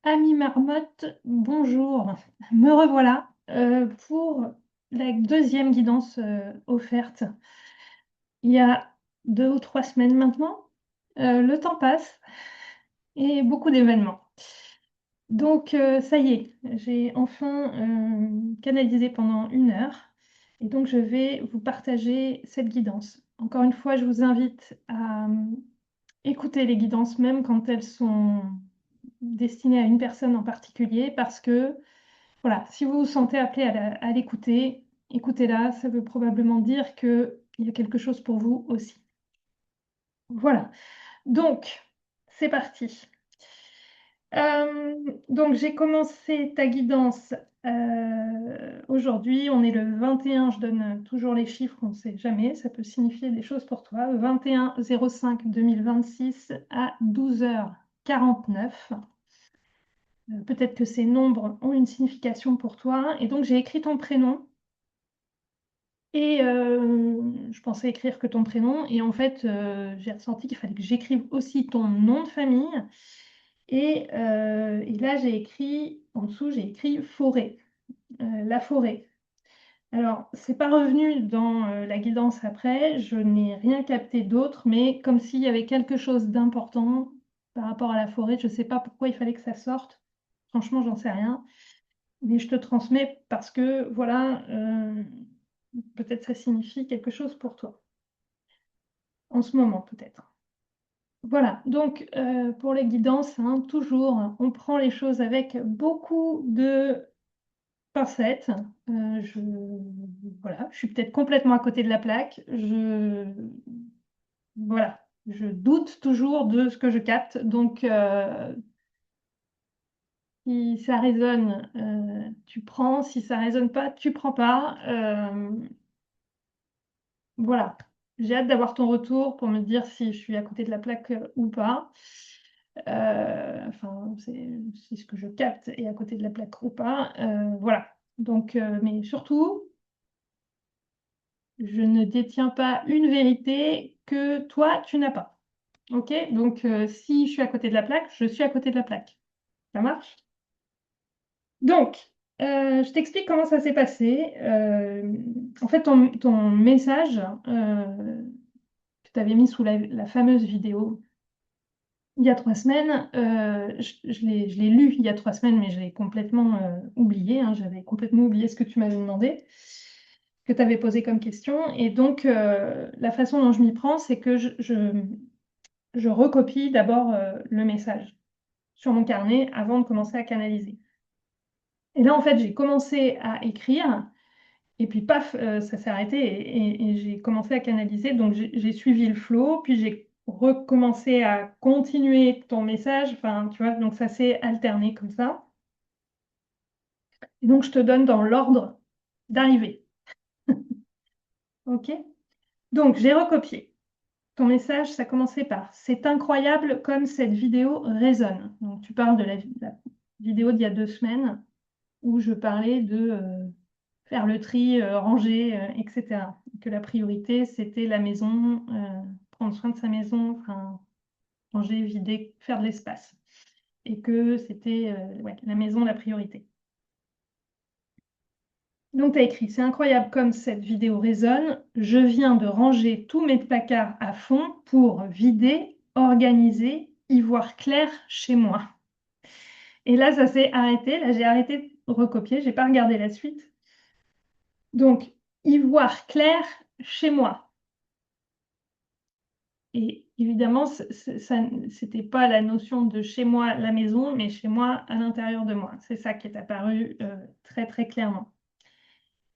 Ami Marmotte, bonjour. Me revoilà pour la deuxième guidance offerte il y a 2 ou 3 semaines maintenant. Le temps passe et beaucoup d'événements. Donc ça y est, j'ai enfin canalisé pendant 1 heure et donc je vais vous partager cette guidance. Encore une fois, je vous invite à écouter les guidances même quand elles sont destinées à une personne en particulier parce que voilà, si vous vous sentez appelé à l'écouter, écoutez-la, ça veut probablement dire qu'il y a quelque chose pour vous aussi. Voilà, donc c'est parti. Donc j'ai commencé ta guidance aujourd'hui, on est le 21, je donne toujours les chiffres, on ne sait jamais, ça peut signifier des choses pour toi. 21/05/2026 à 12h49. Peut-être que ces nombres ont une signification pour toi. Et donc, j'ai écrit ton prénom. Et je pensais écrire que ton prénom. Et en fait, j'ai ressenti qu'il fallait que j'écrive aussi ton nom de famille. Et là, j'ai écrit, en dessous, j'ai écrit forêt. La forêt. Alors, c'est pas revenu dans la guidance après. Je n'ai rien capté d'autre. Mais comme s'il y avait quelque chose d'important par rapport à la forêt. Je ne sais pas pourquoi il fallait que ça sorte. Franchement, j'en sais rien. Mais je te transmets parce que, voilà, peut-être ça signifie quelque chose pour toi, en ce moment peut-être. Voilà, donc pour les guidances, hein, toujours, on prend les choses avec beaucoup de pincettes. Voilà, je suis peut-être complètement à côté de la plaque. Voilà, je doute toujours de ce que je capte. Donc, si ça résonne, tu prends. Si ça résonne pas, tu prends pas. Voilà, j'ai hâte d'avoir ton retour pour me dire si je suis à côté de la plaque ou pas. Enfin, c'est ce que je capte et à côté de la plaque ou pas. Voilà. Donc, mais surtout, je ne détiens pas une vérité que toi, tu n'as pas. OK? Donc, si je suis à côté de la plaque, je suis à côté de la plaque. Ça marche? Donc, je t'explique comment ça s'est passé. En fait, ton message que tu avais mis sous la fameuse vidéo il y a 3 semaines, je l'ai lu il y a 3 semaines, mais je l'ai complètement oublié, hein. J'avais complètement oublié ce que tu m'avais demandé, que tu avais posé comme question. Et donc, la façon dont je m'y prends, c'est que je recopie d'abord le message sur mon carnet avant de commencer à canaliser. Et là, en fait, j'ai commencé à écrire. Et puis, paf, ça s'est arrêté et j'ai commencé à canaliser. Donc, j'ai suivi le flow, puis j'ai recommencé à continuer ton message. Enfin, tu vois, donc ça s'est alterné comme ça. Et donc, je te donne dans l'ordre d'arrivée. OK? Donc, j'ai recopié. Ton message, ça commençait par: c'est incroyable comme cette vidéo résonne. Donc, tu parles de la vidéo d'il y a 2 semaines où je parlais de faire le tri, ranger, etc. Que la priorité, c'était la maison, prendre soin de sa maison, enfin, ranger, vider, faire de l'espace. Et que c'était ouais, la maison la priorité. Donc, tu as écrit: c'est incroyable comme cette vidéo résonne. Je viens de ranger tous mes placards à fond pour vider, organiser, y voir clair chez moi. Et là, ça s'est arrêté. Là, j'ai arrêté de recopier. Je n'ai pas regardé la suite. Donc, y voir clair chez moi. Et évidemment, ça n'était pas la notion de chez moi, la maison, mais chez moi, à l'intérieur de moi. C'est ça qui est apparu très, très clairement.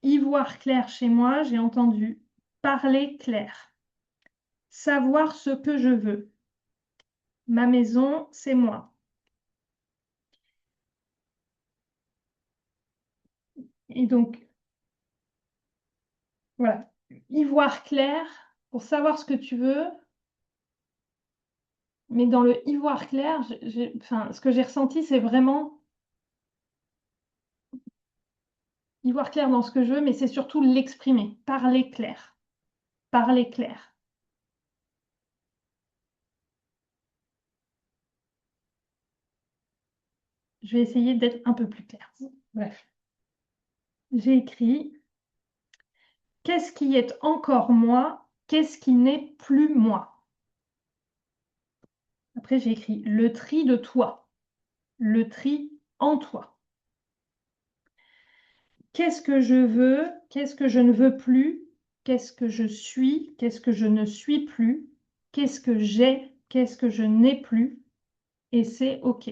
Y voir clair chez moi, j'ai entendu parler clair, savoir ce que je veux. Ma maison, c'est moi. Et donc, voilà, y voir clair pour savoir ce que tu veux. Mais dans le y voir clair, enfin, ce que j'ai ressenti, c'est vraiment y voir clair dans ce que je veux, mais c'est surtout l'exprimer, parler clair, parler clair. je vais essayer d'être un peu plus claire. Bref. J'ai écrit « Qu'est-ce qui est encore moi? Qu'est-ce qui n'est plus moi ?» Après, j'ai écrit « Le tri de toi. Le tri en toi. » Qu'est-ce que je veux? Qu'est-ce que je ne veux plus? Qu'est-ce que je suis? Qu'est-ce que je ne suis plus? Qu'est-ce que j'ai? Qu'est-ce que je n'ai plus? Et c'est OK.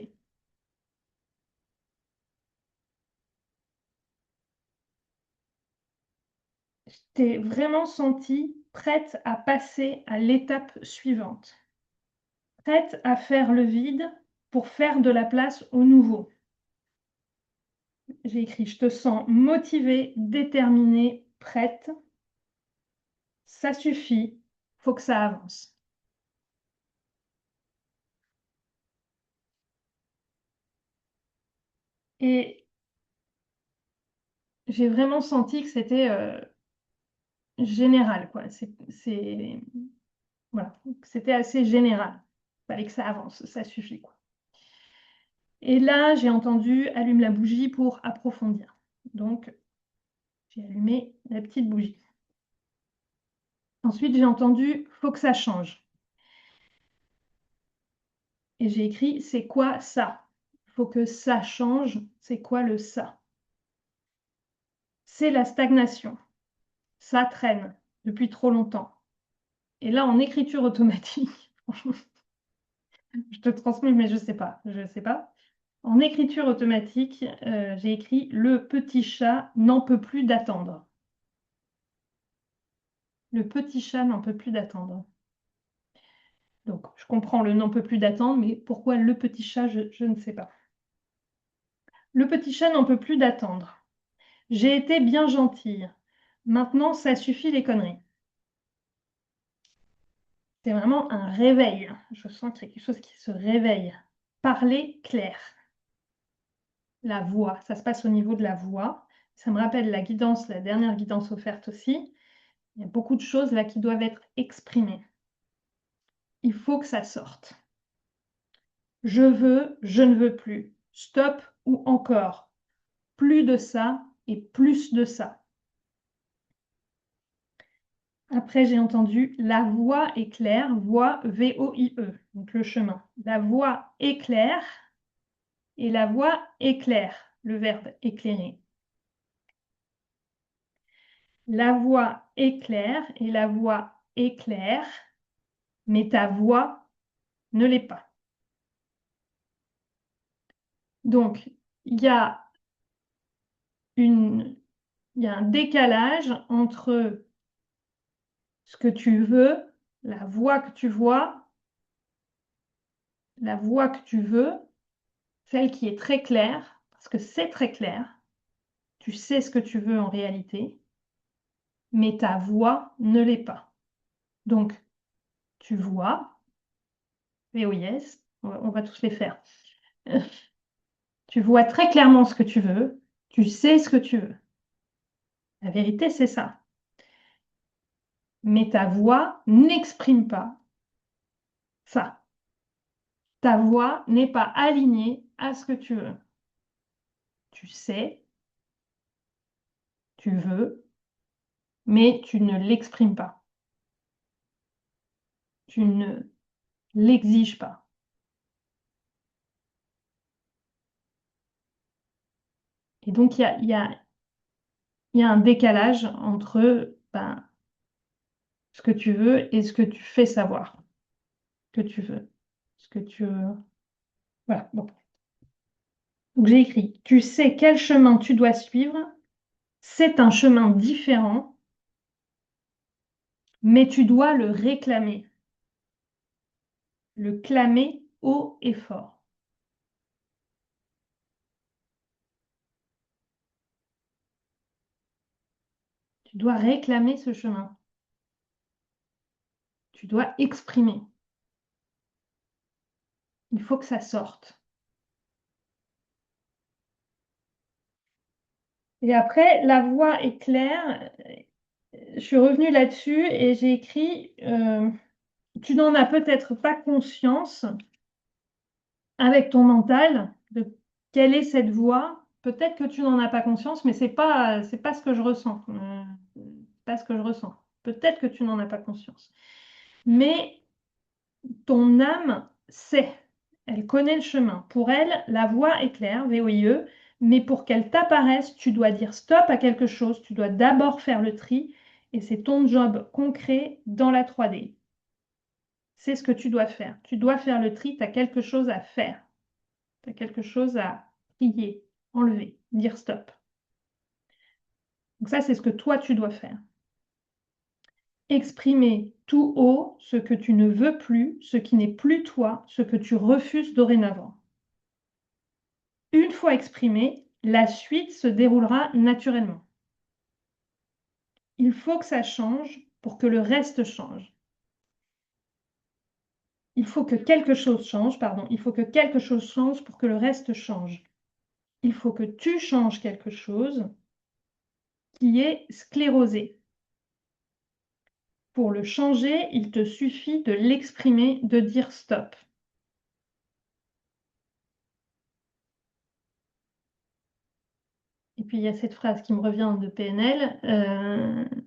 Je t'ai vraiment sentie prête à passer à l'étape suivante. Prête à faire le vide pour faire de la place au nouveau. J'ai écrit « Je te sens motivée, déterminée, prête. Ça suffit, faut que ça avance. » Et j'ai vraiment senti que c'était général, quoi. Voilà, c'était assez général. Il fallait que ça avance, ça suffit, quoi. Et là, j'ai entendu « Allume la bougie pour approfondir ». Donc, j'ai allumé la petite bougie. Ensuite, j'ai entendu « Faut que ça change ». Et j'ai écrit « C'est quoi ça? Il faut que ça change. C'est quoi le ça? » C'est la stagnation. Ça traîne depuis trop longtemps. Et là, en écriture automatique, je te transmets, mais je ne sais pas. Je sais pas. En écriture automatique, j'ai écrit « Le petit chat n'en peut plus d'attendre ». Le petit chat n'en peut plus d'attendre. Donc, je comprends le n'en peut plus d'attendre, mais pourquoi le petit chat, je ne sais pas. Le petit chat n'en peut plus d'attendre. J'ai été bien gentille. Maintenant, ça suffit les conneries. C'est vraiment un réveil. Je sens qu'il y a quelque chose qui se réveille. Parler clair. La voix, ça se passe au niveau de la voix. Ça me rappelle la guidance, la dernière guidance offerte aussi. Il y a beaucoup de choses là qui doivent être exprimées. Il faut que ça sorte. Je veux, je ne veux plus. Stop ou encore. Plus de ça et plus de ça. Après, j'ai entendu la voie est claire, voie V-O-I-E, donc le chemin. La voie est claire et la voie éclaire, le verbe éclairer. La voie est claire et la voie éclaire, mais ta voix ne l'est pas. Donc, il y a un décalage entre ce que tu veux, la voie que tu vois, la voie que tu veux, celle qui est très claire, parce que c'est très clair, tu sais ce que tu veux en réalité, mais ta voix ne l'est pas. Donc, tu vois, VOIS, on va tous les faire. Tu vois très clairement ce que tu veux, tu sais ce que tu veux. La vérité, c'est ça. Mais ta voix n'exprime pas ça. Ta voix n'est pas alignée à ce que tu veux. Tu sais, tu veux, mais tu ne l'exprimes pas. Tu ne l'exiges pas. Et donc, il y a un décalage entre ce que tu veux et ce que tu fais savoir que tu veux. Ce que tu veux. Voilà. Bon. Donc, j'ai écrit, tu sais quel chemin tu dois suivre. C'est un chemin différent, mais tu dois le réclamer. Le clamer haut et fort. Tu dois réclamer ce chemin. Tu dois exprimer. Il faut que ça sorte. Et après, la voix est claire. Je suis revenue là-dessus et j'ai écrit tu n'en as peut-être pas conscience avec ton mental de quelle est cette voix? Peut-être que tu n'en as pas conscience, mais c'est pas ce que je ressens. Pas ce que je ressens. Peut-être que tu n'en as pas conscience. Mais ton âme sait. Elle connaît le chemin. Pour elle, la voie est claire, VOIE, mais pour qu'elle t'apparaisse, tu dois dire stop à quelque chose. Tu dois d'abord faire le tri, et c'est ton job concret dans la 3D. C'est ce que tu dois faire. Tu dois faire le tri, tu as quelque chose à faire. Tu as quelque chose à trier, enlever, dire stop. Donc ça, c'est ce que toi, tu dois faire. Exprimer tout haut ce que tu ne veux plus, ce qui n'est plus toi, ce que tu refuses dorénavant. Une fois exprimé, la suite se déroulera naturellement. Il faut que ça change pour que le reste change. Il faut que quelque chose change, pardon. Il faut que quelque chose change pour que le reste change. Il faut que tu changes quelque chose qui est sclérosé. Pour le changer, il te suffit de l'exprimer, de dire stop. Et puis il y a cette phrase qui me revient de PNL,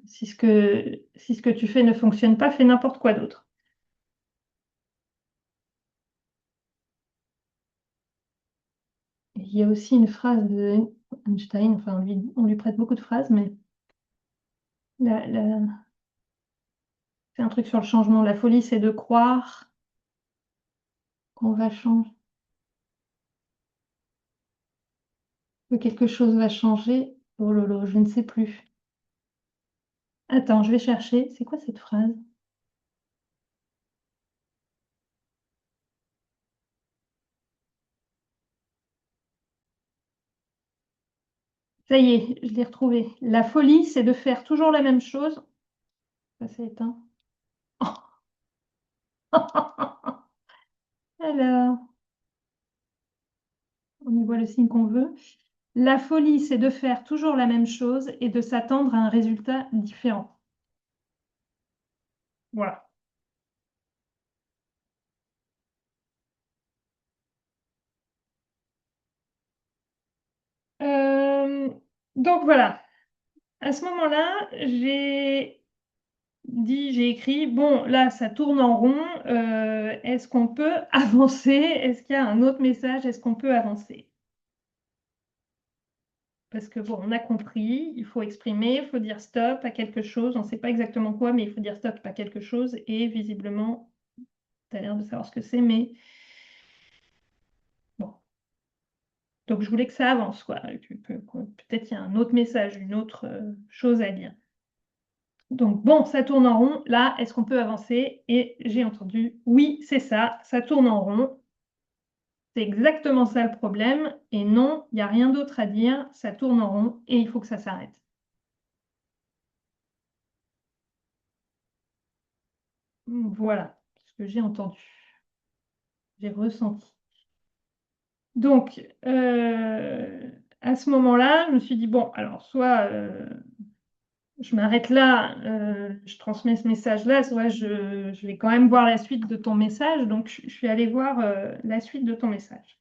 si ce que tu fais ne fonctionne pas, fais n'importe quoi d'autre. Il y a aussi une phrase de Einstein, enfin on lui prête beaucoup de phrases, mais c'est un truc sur le changement. La folie, c'est de croire qu'on va changer, que quelque chose va changer. Oh lolo, je ne sais plus. Attends, je vais chercher. C'est quoi cette phrase? Ça y est, je l'ai retrouvé. La folie, c'est de faire toujours la même chose. Ça s'est éteint. Alors, on y voit le signe qu'on veut. La folie, c'est de faire toujours la même chose et de s'attendre à un résultat différent. Voilà. Euh, donc voilà. À ce moment-là, j'ai écrit, bon, là, ça tourne en rond. Est-ce qu'on peut avancer? Est-ce qu'il y a un autre message? Est-ce qu'on peut avancer? Parce que bon, on a compris, il faut exprimer, il faut dire stop à quelque chose. On ne sait pas exactement quoi, mais il faut dire stop à quelque chose. Et visiblement, tu as l'air de savoir ce que c'est, mais bon. Donc, je voulais que ça avance, quoi. Peut-être il y a un autre message, une autre chose à dire. Donc, bon, ça tourne en rond. Là, est-ce qu'on peut avancer? Et j'ai entendu, oui, c'est ça tourne en rond. C'est exactement ça le problème. Et non, il n'y a rien d'autre à dire. Ça tourne en rond et il faut que ça s'arrête. Voilà ce que j'ai entendu, j'ai ressenti. Donc, à ce moment-là, je me suis dit, bon, alors soit je m'arrête là, je transmets ce message-là, soit je vais quand même voir la suite de ton message. Donc, je suis allée voir la suite de ton message.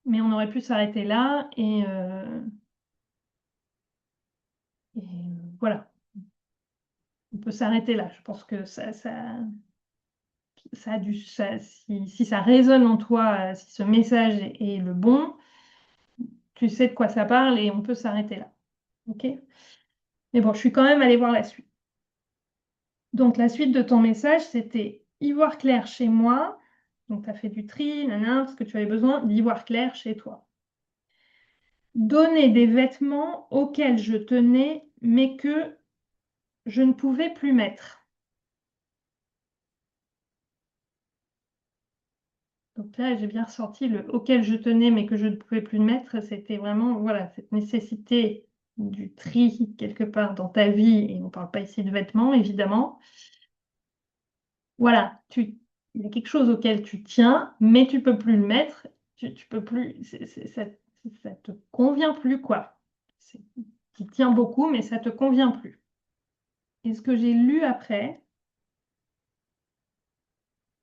Mais on aurait pu s'arrêter là et voilà, on peut s'arrêter là. Je pense que ça a si ça résonne en toi, si ce message est le bon, tu sais de quoi ça parle et on peut s'arrêter là. OK? Mais bon, je suis quand même allée voir la suite. Donc, la suite de ton message, c'était y voir clair chez moi. Donc, tu as fait du tri, nanana, parce que tu avais besoin d'y voir clair chez toi. Donner des vêtements auxquels je tenais, mais que je ne pouvais plus mettre. Donc là, j'ai bien ressenti le auquel je tenais, mais que je ne pouvais plus mettre. C'était vraiment, voilà, cette nécessité du tri quelque part dans ta vie. Et on ne parle pas ici de vêtements, évidemment. Voilà, il y a quelque chose auquel tu tiens, mais tu peux plus le mettre, tu peux plus, ça te convient plus, quoi. Tu tiens beaucoup, mais ça te convient plus. Et ce que j'ai lu après,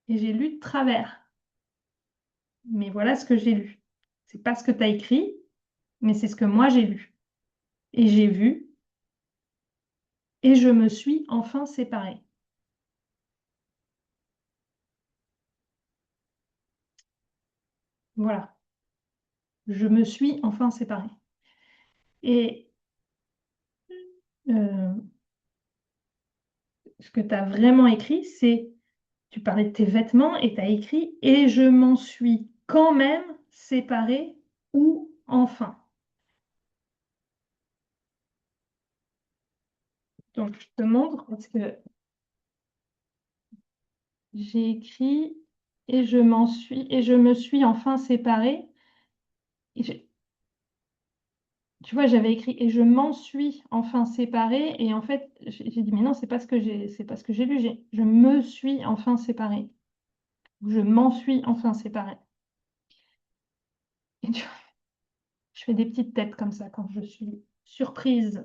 et j'ai lu de travers. mais voilà ce que j'ai lu. C'est pas ce que tu as écrit, mais c'est ce que moi j'ai lu. Et j'ai vu, et je me suis enfin séparée. Voilà, je me suis enfin séparée. Et euh, ce que tu as vraiment écrit, c'est, tu parlais de tes vêtements et tu as écrit, et je m'en suis quand même séparée ou enfin. Donc, je te montre parce que j'ai écrit, et je me suis enfin séparée. Et tu vois, j'avais écrit, et je m'en suis enfin séparée. Et en fait, j'ai dit, mais non, c'est pas ce que j'ai lu. Je me suis enfin séparée. Je m'en suis enfin séparée. Et tu vois, je fais des petites têtes comme ça quand je suis surprise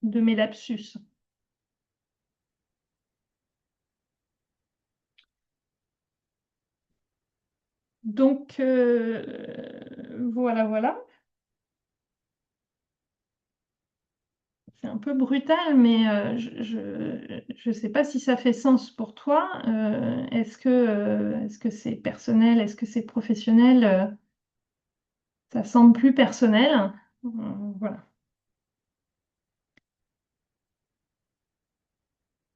de mes lapsus. Donc, voilà, voilà. C'est un peu brutal, mais je sais pas si ça fait sens pour toi. Est-ce que c'est personnel? Est-ce que c'est professionnel? Ça semble plus personnel. Voilà.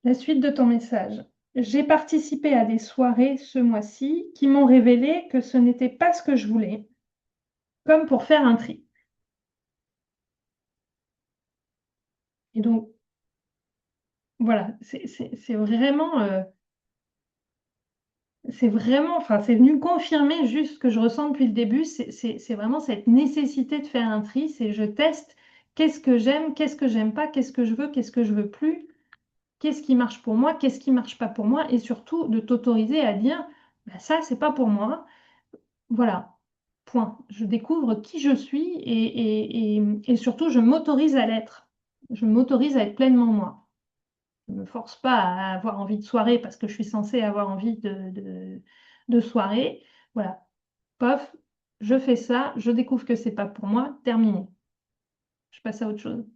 La suite de ton message. J'ai participé à des soirées ce mois-ci qui m'ont révélé que ce n'était pas ce que je voulais, comme pour faire un tri. Et donc, voilà, c'est vraiment, enfin, c'est venu confirmer juste ce que je ressens depuis le début. C'est vraiment cette nécessité de faire un tri. C'est je teste qu'est-ce que j'aime, qu'est-ce que j'aime pas, qu'est-ce que je veux plus, qu'est-ce qui marche pour moi, qu'est-ce qui marche pas pour moi, et surtout de t'autoriser à dire bah, ça, c'est pas pour moi. Voilà, point. Je découvre qui je suis et surtout je m'autorise à l'être. Je m'autorise à être pleinement moi. Je ne me force pas à avoir envie de soirée parce que je suis censée avoir envie de soirée. Voilà, pof, je fais ça, je découvre que c'est pas pour moi, terminé. Je passe à autre chose.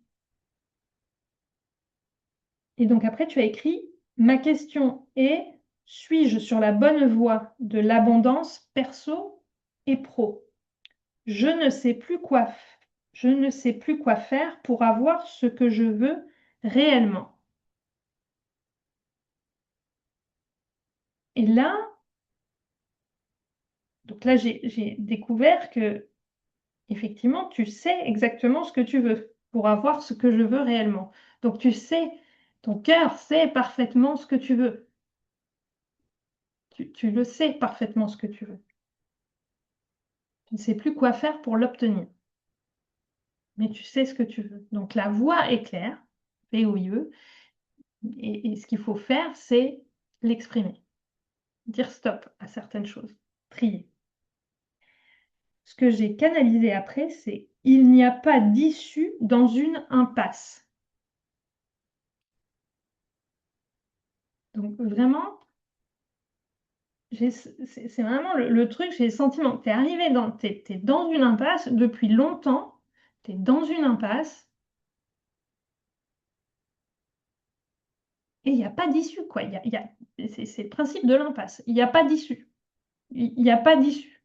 Et donc après, tu as écrit, ma question est, suis-je sur la bonne voie de l'abondance perso et pro? Je ne sais plus je ne sais plus quoi faire pour avoir ce que je veux réellement. Et là, donc là, j'ai découvert que effectivement, tu sais exactement ce que tu veux pour avoir ce que je veux réellement. Donc tu sais, ton cœur sait parfaitement ce que tu veux. Tu le sais parfaitement ce que tu veux. Tu ne sais plus quoi faire pour l'obtenir, mais tu sais ce que tu veux. Donc la voie est claire, VOIE, et ce qu'il faut faire, c'est l'exprimer, dire stop à certaines choses, trier. Ce que j'ai canalisé après, c'est il n'y a pas d'issue dans une impasse. Donc vraiment, c'est vraiment le truc, j'ai le sentiment que tu es arrivé t'es dans une impasse depuis longtemps, tu es dans une impasse et il n'y a pas d'issue, quoi. C'est le principe de l'impasse. Il n'y a pas d'issue. Il n'y a pas d'issue.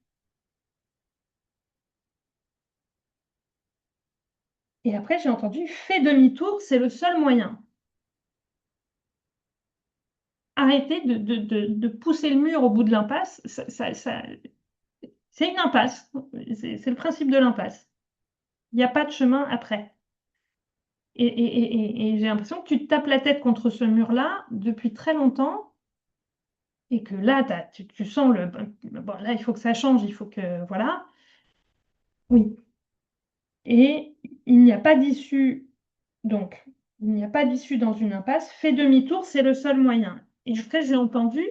Et après, j'ai entendu fais demi-tour, c'est le seul moyen. Arrêtez de pousser le mur au bout de l'impasse. C'est une impasse. C'est le principe de l'impasse. Il n'y a pas de chemin après. Et j'ai l'impression que tu te tapes la tête contre ce mur-là depuis très longtemps et que là, tu sens le... Bon, là, il faut que ça change, il faut que... Voilà. Oui. Et il n'y a pas d'issue. Donc, il n'y a pas d'issue dans une impasse. Fais demi-tour, c'est le seul moyen. Et après, j'ai entendu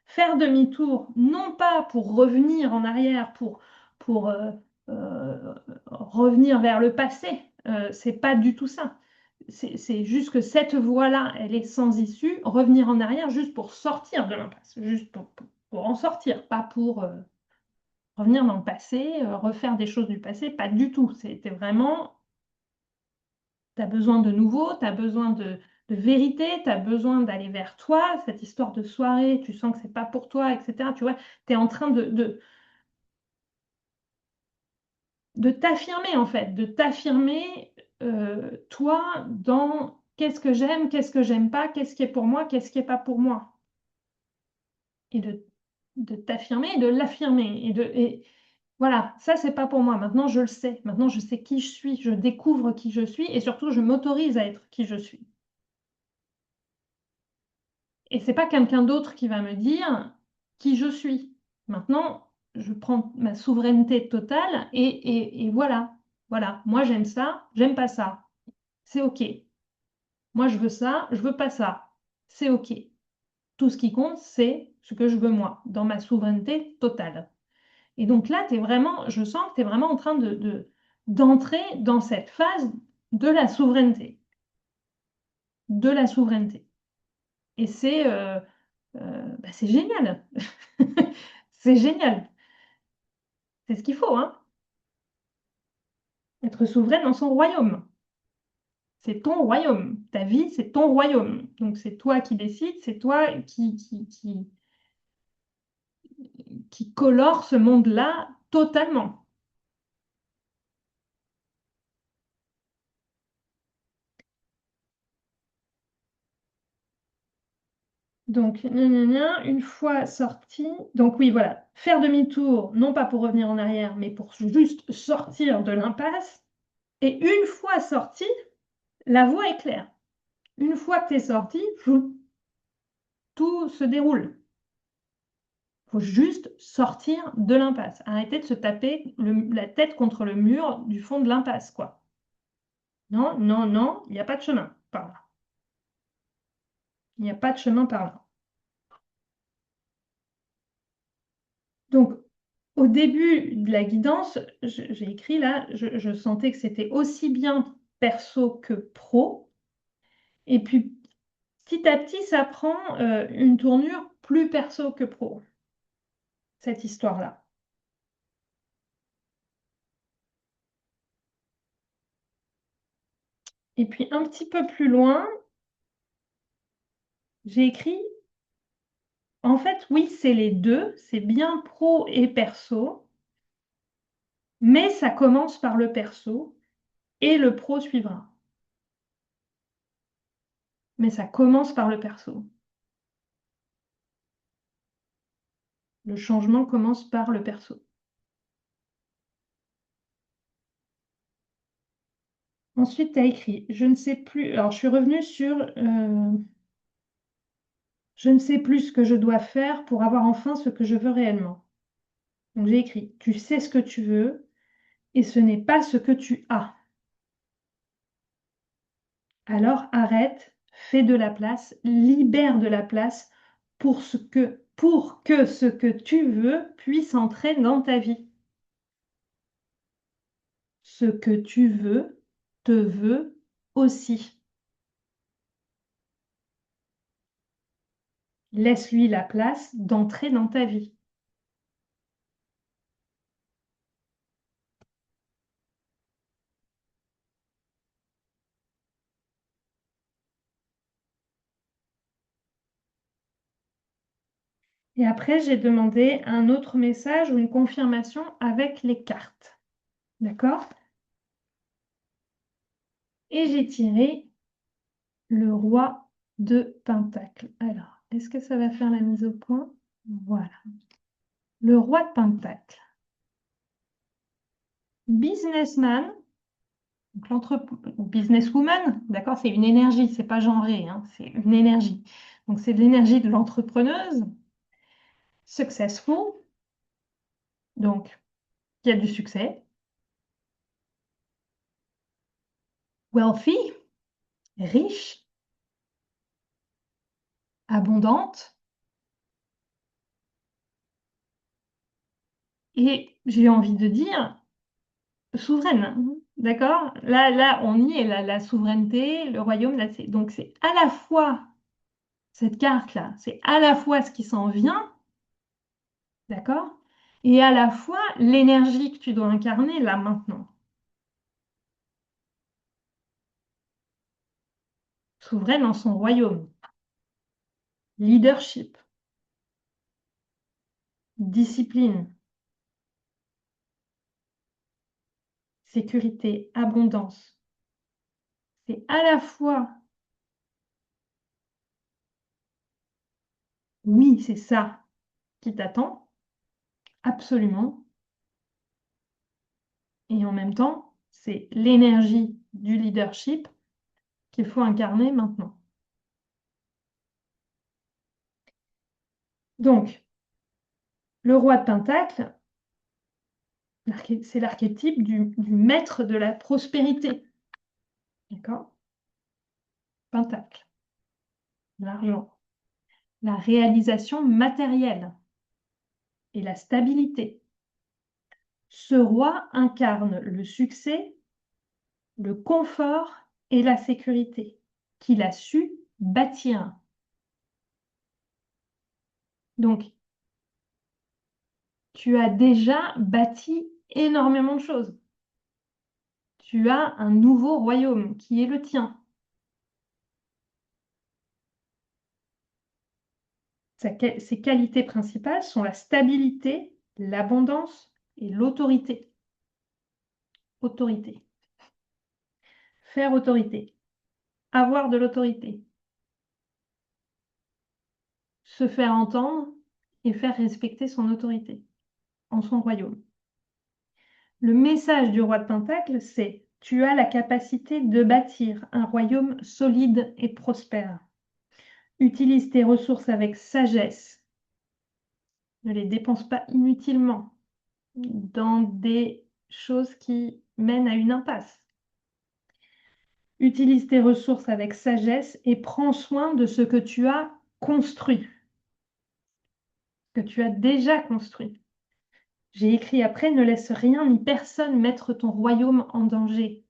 faire demi-tour, non pas pour revenir en arrière, pour revenir vers le passé. C'est pas du tout ça. C'est juste que cette voie-là, elle est sans issue. Revenir en arrière juste pour sortir de l'impasse, juste pour en sortir, pas pour revenir dans le passé, refaire des choses du passé, pas du tout. C'était vraiment, tu as besoin de nouveau, tu as besoin de vérité, tu as besoin d'aller vers toi. Cette histoire de soirée, tu sens que c'est pas pour toi, etc. Tu vois, tu es en train de t'affirmer, en fait, de t'affirmer, toi, dans qu'est-ce que j'aime, qu'est-ce que j'aime pas, qu'est-ce qui est pour moi, qu'est-ce qui est pas pour moi. Et de t'affirmer et de l'affirmer. Et voilà, ça, c'est pas pour moi. Maintenant, je le sais. Maintenant, je sais qui je suis. Je découvre qui je suis et surtout, je m'autorise à être qui je suis. Et c'est pas quelqu'un d'autre qui va me dire qui je suis. Maintenant, je prends ma souveraineté totale et voilà. Voilà, moi j'aime ça, j'aime pas ça. C'est OK. Moi je veux ça, je veux pas ça. C'est OK. Tout ce qui compte, c'est ce que je veux moi, dans ma souveraineté totale. Et donc là, je sens que tu es vraiment en train d'entrer dans cette phase de la souveraineté. De la souveraineté. Et c'est génial. C'est génial. C'est ce qu'il faut, hein. Être souveraine dans son royaume. C'est ton royaume. Ta vie, c'est ton royaume. Donc c'est toi qui décides, c'est toi qui colore ce monde-là totalement. Donc, gna, gna, gna, une fois sorti, donc oui, voilà, faire demi-tour, non pas pour revenir en arrière, mais pour juste sortir de l'impasse. Et une fois sorti, la voie est claire. Une fois que tu es sorti, tout se déroule. Il faut juste sortir de l'impasse. Arrêter de se taper la tête contre le mur du fond de l'impasse, quoi. Non, non, non, il n'y a pas de chemin par là. Il n'y a pas de chemin par là. Donc, au début de la guidance, j'ai écrit là, je sentais que c'était aussi bien perso que pro. Et puis, petit à petit, ça prend une tournure plus perso que pro, cette histoire-là. Et puis, un petit peu plus loin, j'ai écrit, en fait, oui, c'est les deux, c'est bien pro et perso, mais ça commence par le perso et le pro suivra. Mais ça commence par le perso. Le changement commence par le perso. Ensuite, tu as écrit, je ne sais plus, alors je suis revenue sur, je ne sais plus ce que je dois faire pour avoir enfin ce que je veux réellement. Donc j'ai écrit, tu sais ce que tu veux et ce n'est pas ce que tu as. Alors arrête, fais de la place, libère de la place pour que ce que tu veux puisse entrer dans ta vie. Ce que tu veux te veut aussi. Laisse-lui la place d'entrer dans ta vie. Et après, j'ai demandé un autre message ou une confirmation avec les cartes. D'accord? Et j'ai tiré le roi de Pentacle. Alors, est-ce que ça va faire la mise au point? Voilà. Le roi de Pentacle. Businessman, businesswoman, d'accord? C'est une énergie, c'est pas genré, hein, c'est une énergie. Donc, c'est de l'énergie de l'entrepreneuse. Successful, donc, qui a du succès. Wealthy, riche, abondante. Et j'ai envie de dire souveraine, d'accord? Là, on y est, la souveraineté, le royaume, là, donc c'est à la fois cette carte-là, c'est à la fois ce qui s'en vient, D'accord? Et à la fois l'énergie que tu dois incarner là maintenant. Souveraine en son royaume. Leadership. Discipline. Sécurité. Abondance. C'est à la fois, oui, c'est ça qui t'attend, absolument. Et en même temps, c'est l'énergie du leadership qu'il faut incarner maintenant. Donc, le roi de Pentacle, c'est l'archétype du maître de la prospérité. D'accord? Pentacle, l'argent, la réalisation matérielle et la stabilité. Ce roi incarne le succès, le confort et la sécurité qu'il a su bâtir. Donc, tu as déjà bâti énormément de choses. Tu as un nouveau royaume qui est le tien. Ses qualités principales sont la stabilité, l'abondance et l'autorité. Autorité. Faire autorité. Avoir de l'autorité. Se faire entendre et faire respecter son autorité en son royaume. Le message du roi de Pentacle, c'est: tu as la capacité de bâtir un royaume solide et prospère. Utilise tes ressources avec sagesse. Ne les dépense pas inutilement dans des choses qui mènent à une impasse. Utilise tes ressources avec sagesse et prends soin de ce que tu as construit, que tu as déjà construit. J'ai écrit après: ne laisse rien ni personne mettre ton royaume en danger.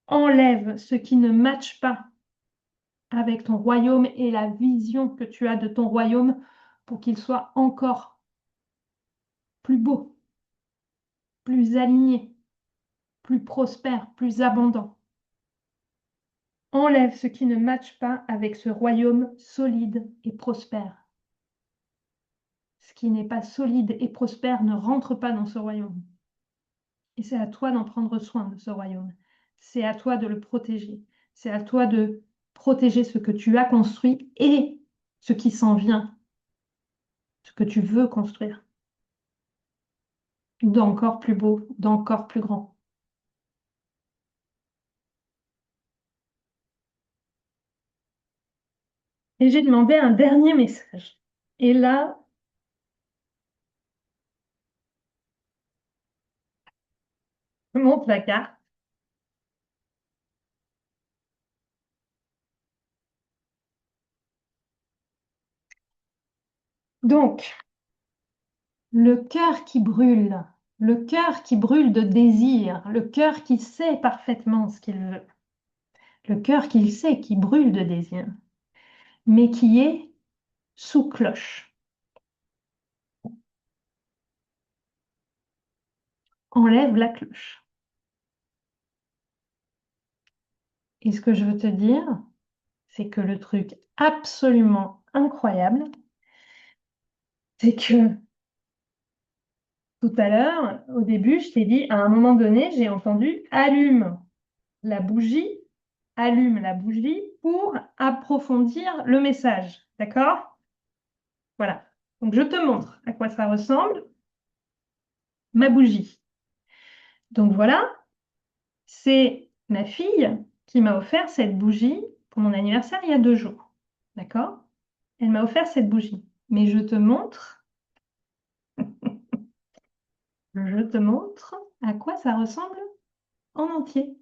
Enlève ce qui ne matche pas avec ton royaume et la vision que tu as de ton royaume pour qu'il soit encore plus beau, plus aligné, plus prospère, plus abondant. Enlève ce qui ne matche pas avec ce royaume solide et prospère. Ce qui n'est pas solide et prospère ne rentre pas dans ce royaume. Et c'est à toi d'en prendre soin de ce royaume. C'est à toi de le protéger. C'est à toi de protéger ce que tu as construit et ce qui s'en vient, ce que tu veux construire, d'encore plus beau, d'encore plus grand. Et j'ai demandé un dernier message. Et là, je montre la carte. Donc, le cœur qui brûle, le cœur qui brûle de désir, le cœur qui sait parfaitement ce qu'il veut, le cœur qu'il sait qui brûle de désir, mais qui est sous cloche. Enlève la cloche. Et ce que je veux te dire, c'est que le truc absolument incroyable, c'est que tout à l'heure, au début, je t'ai dit, à un moment donné, j'ai entendu la bougie, allume la bougie pour approfondir le message. D'accord? Voilà. Donc, je te montre à quoi ça ressemble, ma bougie. Donc, voilà, c'est ma fille qui m'a offert cette bougie pour mon anniversaire il y a 2 jours. D'accord? Elle m'a offert cette bougie. Mais je te montre à quoi ça ressemble en entier.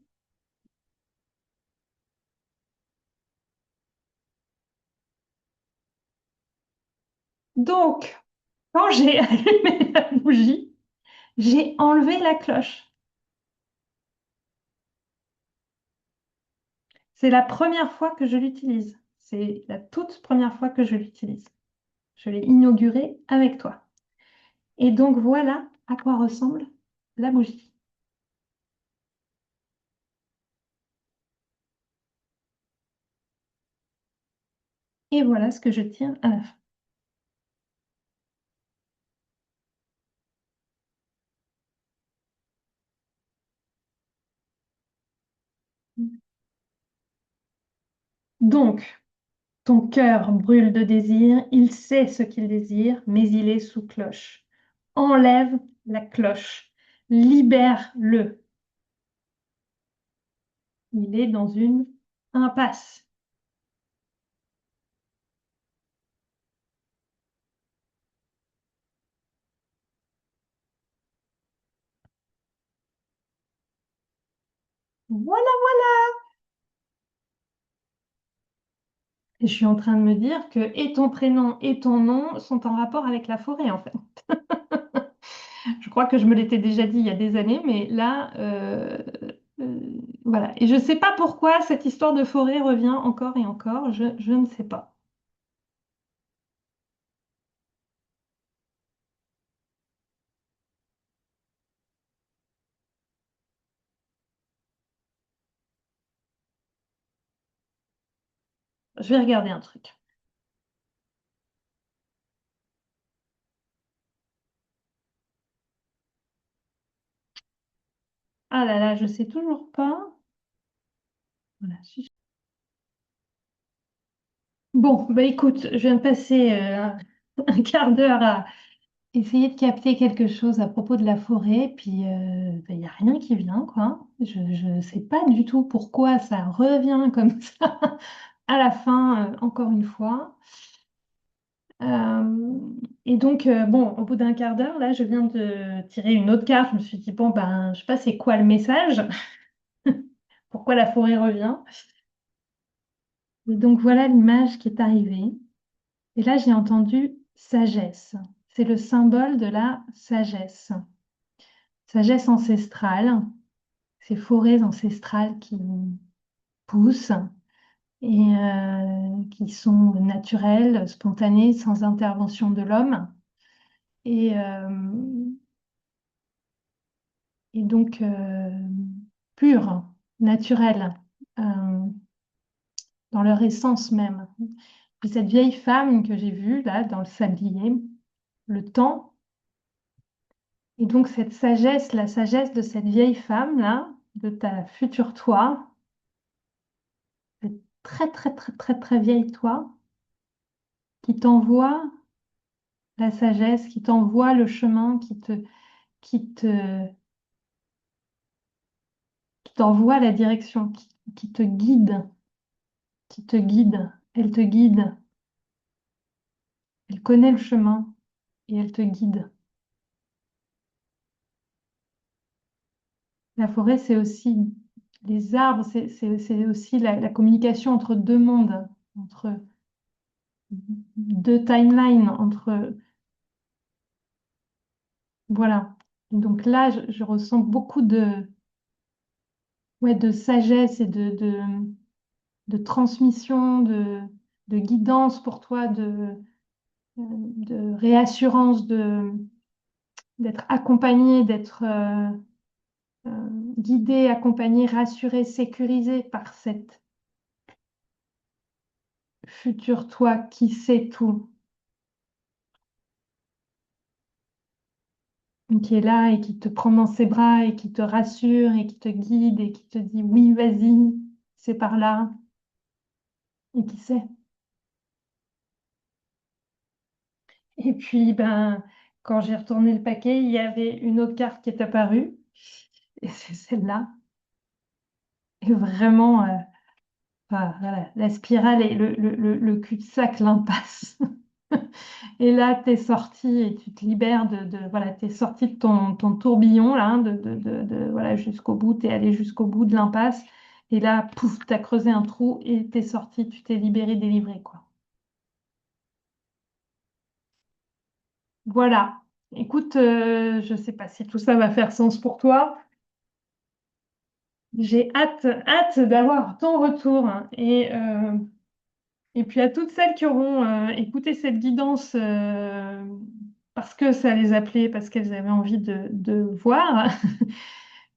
Donc, quand j'ai allumé la bougie, j'ai enlevé la cloche. C'est la première fois que je l'utilise. C'est la toute première fois que je l'utilise. Je l'ai inaugurée avec toi. Et donc voilà à quoi ressemble la bougie. Et voilà ce que je tire à la fin. Donc, ton cœur brûle de désir, il sait ce qu'il désire, mais il est sous cloche. Enlève la cloche, libère-le. Il est dans une impasse. Voilà, voilà. Et je suis en train de me dire que et ton prénom et ton nom sont en rapport avec la forêt, en fait. Je crois que je me l'étais déjà dit il y a des années, mais là, euh, voilà. Et je ne sais pas pourquoi cette histoire de forêt revient encore et encore. Je ne sais pas. Je vais regarder un truc. Ah là là, je sais toujours pas. Voilà. Bon, bah écoute, je viens de passer un quart d'heure à essayer de capter quelque chose à propos de la forêt, puis il n'y a rien qui vient, quoi. Je ne sais pas du tout pourquoi ça revient comme ça à la fin, encore une fois. Euh, et donc, bon, au bout d'un quart d'heure, là, je viens de tirer une autre carte. Je me suis dit, bon, ben, je sais pas c'est quoi le message, pourquoi la forêt revient. Et donc, voilà l'image qui est arrivée. Et là, j'ai entendu sagesse. C'est le symbole de la sagesse. Sagesse ancestrale, ces forêts ancestrales qui poussent et qui sont naturelles, spontanées, sans intervention de l'homme. Et, et donc pures, naturelles, euh, dans leur essence même. Et cette vieille femme que j'ai vue là dans le sablier, le temps, et donc cette sagesse, la sagesse de cette vieille femme là, de ta future toi, cette très très très très très vieille toi, qui t'envoie la sagesse, qui t'envoie le chemin, qui te, qui t'envoie la direction, qui te guide, qui te guide. Elle te guide, elle connaît le chemin et elle te guide. La forêt, c'est aussi les arbres, c'est aussi la communication entre deux mondes, entre deux timelines, entre... Voilà. Et donc là, je ressens beaucoup ouais, de sagesse et de transmission, de guidance pour toi, de réassurance, d'être accompagné, d'être guidé, accompagné, rassuré, sécurisé par cette future toi qui sait tout, qui est là et qui te prend dans ses bras et qui te rassure et qui te guide et qui te dit oui, vas-y, c'est par là, et qui sait. Et puis, ben, quand j'ai retourné le paquet, il y avait une autre carte qui est apparue, et c'est celle-là. Et vraiment, voilà, la spirale et le cul-de-sac, l'impasse. Et là, tu es sorti et tu te libères voilà, tu es sorti de ton tourbillon, là, hein, voilà, jusqu'au bout, tu es allé jusqu'au bout de l'impasse. Et là, pouf, tu as creusé un trou et tu es sorti, tu t'es libéré, délivré, quoi. Voilà. Écoute, je ne sais pas si tout ça va faire sens pour toi. J'ai hâte d'avoir ton retour, hein. Et puis à toutes celles qui auront écouté cette guidance parce que ça les appelait, parce qu'elles avaient envie de voir,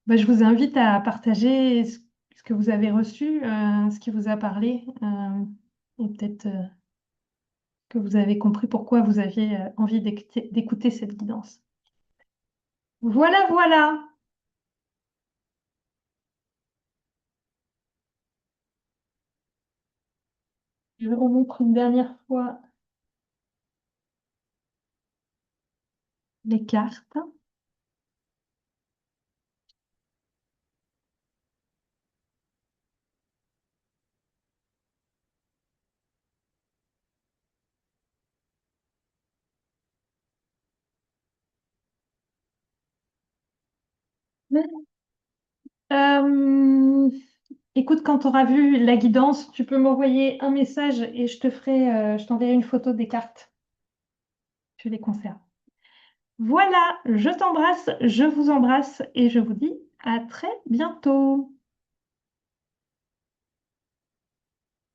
bah, je vous invite à partager ce que vous avez reçu, ce qui vous a parlé, et peut-être que vous avez compris pourquoi vous aviez envie d'écouter cette guidance. Voilà, voilà. Je vous remontre une dernière fois les cartes. Euh, Écoute, quand tu auras vu la guidance, tu peux m'envoyer un message et je t'enverrai une photo des cartes. Je les conserve. Voilà, je t'embrasse, je vous embrasse et je vous dis à très bientôt.